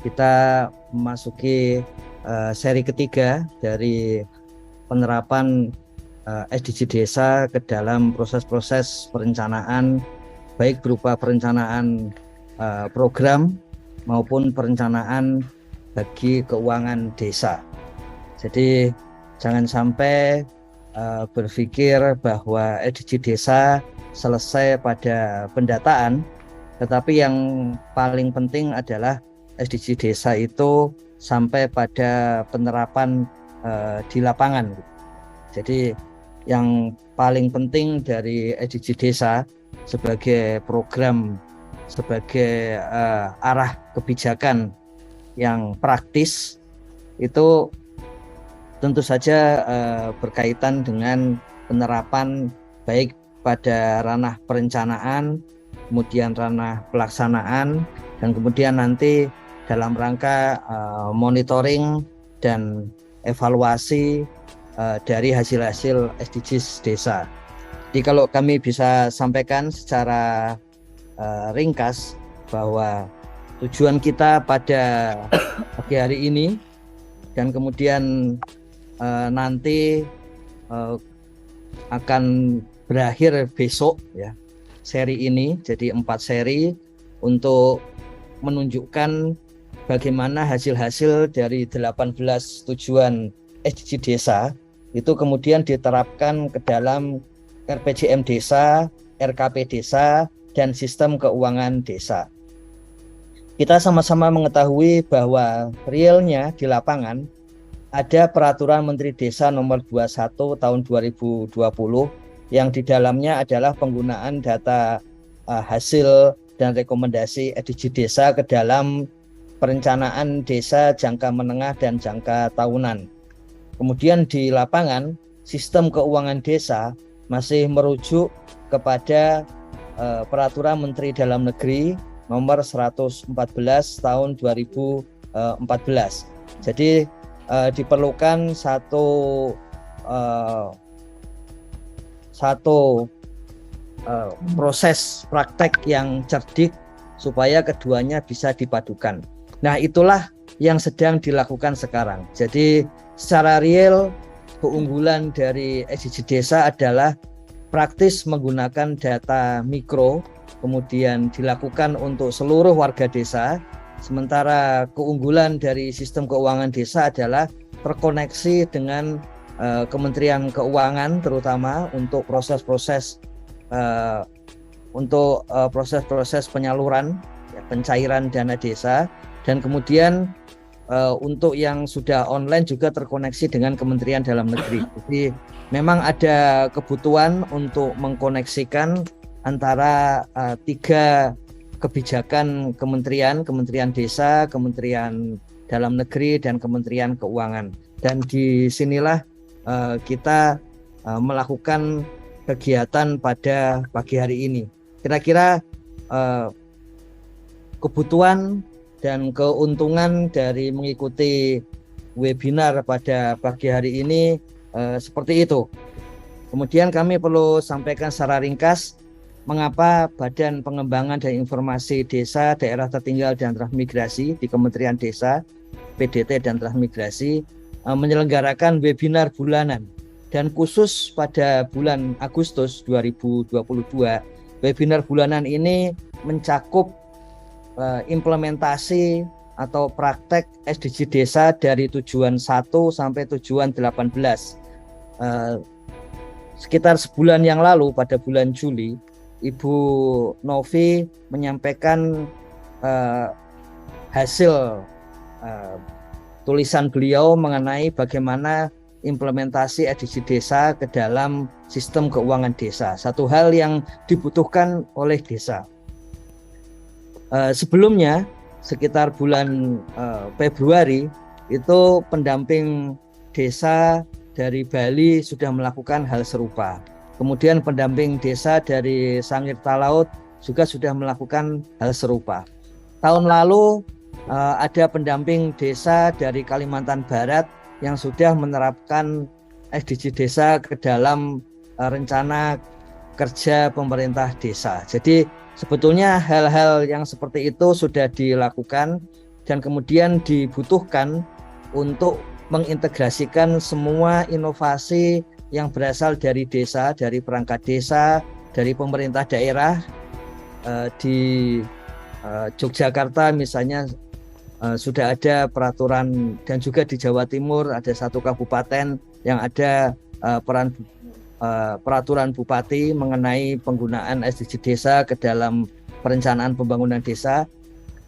kita memasuki seri ketiga dari penerapan SDG Desa ke dalam proses-proses perencanaan, baik berupa perencanaan program maupun perencanaan bagi keuangan desa. Jadi jangan sampai berpikir bahwa SDG Desa selesai pada pendataan, tetapi yang paling penting adalah SDG Desa itu sampai pada penerapan di lapangan. Jadi yang paling penting dari SDG Desa sebagai program, sebagai arah kebijakan yang praktis, itu tentu saja berkaitan dengan penerapan baik pada ranah perencanaan, kemudian ranah pelaksanaan, dan kemudian nanti dalam rangka monitoring dan evaluasi dari hasil-hasil SDGs desa. Jadi kalau kami bisa sampaikan secara ringkas bahwa tujuan kita pada pagi hari ini dan kemudian nanti akan berakhir besok ya seri ini, jadi 4 seri untuk menunjukkan bagaimana hasil-hasil dari 18 tujuan SDG Desa itu kemudian diterapkan ke dalam RPJM Desa, RKP Desa, dan sistem keuangan desa. Kita sama-sama mengetahui bahwa realnya di lapangan ada Peraturan Menteri Desa Nomor 21 Tahun 2020 yang di dalamnya adalah penggunaan data hasil dan rekomendasi SDG Desa ke dalam perencanaan desa jangka menengah dan jangka tahunan. Kemudian di lapangan, sistem keuangan desa masih merujuk kepada Peraturan Menteri Dalam Negeri Nomor 114 Tahun 2014. Jadi diperlukan satu proses praktek yang cerdik supaya keduanya bisa dipadukan. Nah, itulah yang sedang dilakukan sekarang. Jadi secara real keunggulan dari SDG Desa adalah praktis menggunakan data mikro, kemudian dilakukan untuk seluruh warga desa. Sementara keunggulan dari sistem keuangan desa adalah terkoneksi dengan Kementerian Keuangan, terutama untuk proses-proses proses penyaluran, pencairan dana desa, dan kemudian untuk yang sudah online juga terkoneksi dengan Kementerian Dalam Negeri. Jadi memang ada kebutuhan untuk mengkoneksikan antara 3 kebijakan Kementerian Desa, Kementerian Dalam Negeri, dan Kementerian Keuangan. Dan disinilah kita melakukan kegiatan pada pagi hari ini. Kira-kira kebutuhan dan keuntungan dari mengikuti webinar pada pagi hari ini seperti itu. Kemudian kami perlu sampaikan secara ringkas mengapa Badan Pengembangan dan Informasi Desa, Daerah Tertinggal dan Transmigrasi di Kementerian Desa, PDT dan Transmigrasi menyelenggarakan webinar bulanan. Dan khusus pada bulan Agustus 2022, webinar bulanan ini mencakup implementasi atau praktek SDG Desa dari tujuan 1 sampai tujuan 18. Sekitar sebulan yang lalu pada bulan Juli, Ibu Novi menyampaikan hasil tulisan beliau mengenai bagaimana implementasi SDG Desa ke dalam sistem keuangan desa. Satu hal yang dibutuhkan oleh desa. Sebelumnya sekitar bulan Februari itu pendamping desa dari Bali sudah melakukan hal serupa. Kemudian pendamping desa dari Sangir Talaut juga sudah melakukan hal serupa. Tahun lalu ada pendamping desa dari Kalimantan Barat yang sudah menerapkan SDG Desa ke dalam rencana kerja pemerintah desa. Jadi sebetulnya hal-hal yang seperti itu sudah dilakukan dan kemudian dibutuhkan untuk mengintegrasikan semua inovasi yang berasal dari desa, dari perangkat desa, dari pemerintah daerah. Di Yogyakarta misalnya sudah ada peraturan, dan juga di Jawa Timur ada satu kabupaten yang ada peraturan bupati mengenai penggunaan SDG desa ke dalam perencanaan pembangunan desa.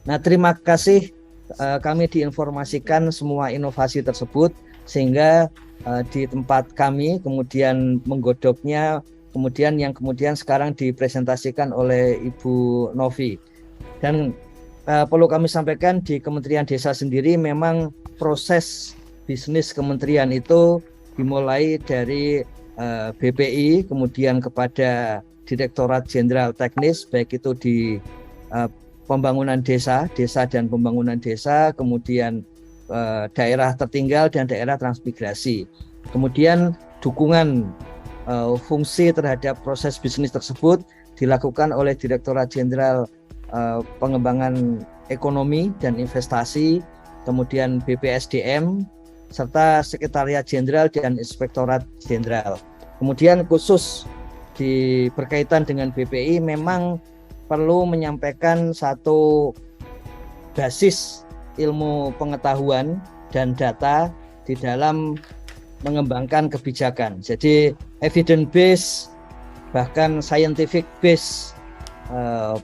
Nah, terima kasih kami diinformasikan semua inovasi tersebut, sehingga di tempat kami kemudian menggodoknya, kemudian sekarang dipresentasikan oleh Ibu Novi. Dan perlu kami sampaikan, di Kementerian Desa sendiri memang proses bisnis kementerian itu dimulai dari BPI, kemudian kepada Direktorat Jenderal Teknis, baik itu di pembangunan desa dan pembangunan desa, kemudian daerah tertinggal dan daerah transmigrasi. Kemudian dukungan fungsi terhadap proses bisnis tersebut dilakukan oleh Direktorat Jenderal Pengembangan Ekonomi dan Investasi, kemudian BPSDM, serta Sekretariat Jenderal dan Inspektorat Jenderal. Kemudian khusus berkaitan dengan BPI, memang perlu menyampaikan satu basis ilmu pengetahuan dan data di dalam mengembangkan kebijakan. Jadi evidence based, bahkan scientific based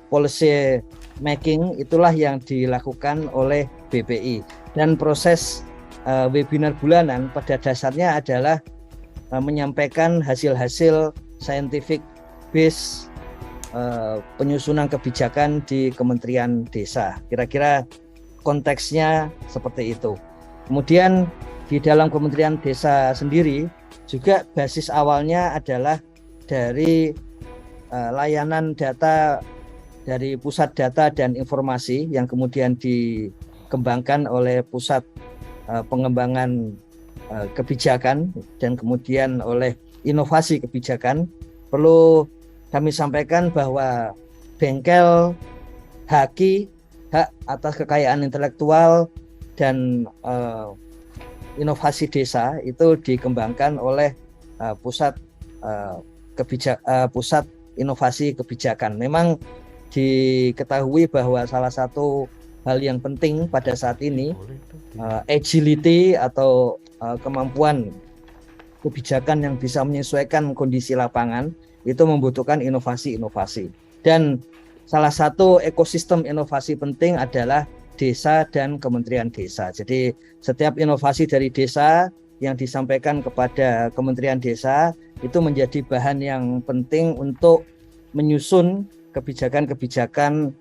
policy making, itulah yang dilakukan oleh BPI. Dan proses webinar bulanan pada dasarnya adalah menyampaikan hasil-hasil scientific based penyusunan kebijakan di Kementerian Desa. Kira-kira konteksnya seperti itu. Kemudian di dalam Kementerian Desa sendiri juga basis awalnya adalah dari layanan data dari Pusat Data dan Informasi yang kemudian dikembangkan oleh Pusat Pengembangan Kebijakan dan kemudian oleh Inovasi Kebijakan. Perlu kami sampaikan bahwa bengkel HAKI, hak atas kekayaan intelektual dan inovasi desa, itu dikembangkan oleh Pusat Inovasi Kebijakan. Memang diketahui bahwa salah satu hal yang penting pada saat ini agility atau kemampuan kebijakan yang bisa menyesuaikan kondisi lapangan itu membutuhkan inovasi-inovasi. Dan salah satu ekosistem inovasi penting adalah desa dan Kementerian Desa. Jadi setiap inovasi dari desa yang disampaikan kepada Kementerian Desa itu menjadi bahan yang penting untuk menyusun kebijakan-kebijakan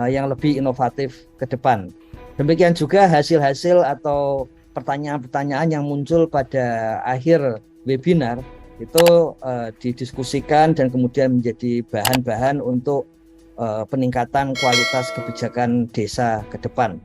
yang lebih inovatif ke depan. Demikian juga hasil-hasil atau pertanyaan-pertanyaan yang muncul pada akhir webinar itu didiskusikan dan kemudian menjadi bahan-bahan untuk peningkatan kualitas kebijakan desa ke depan.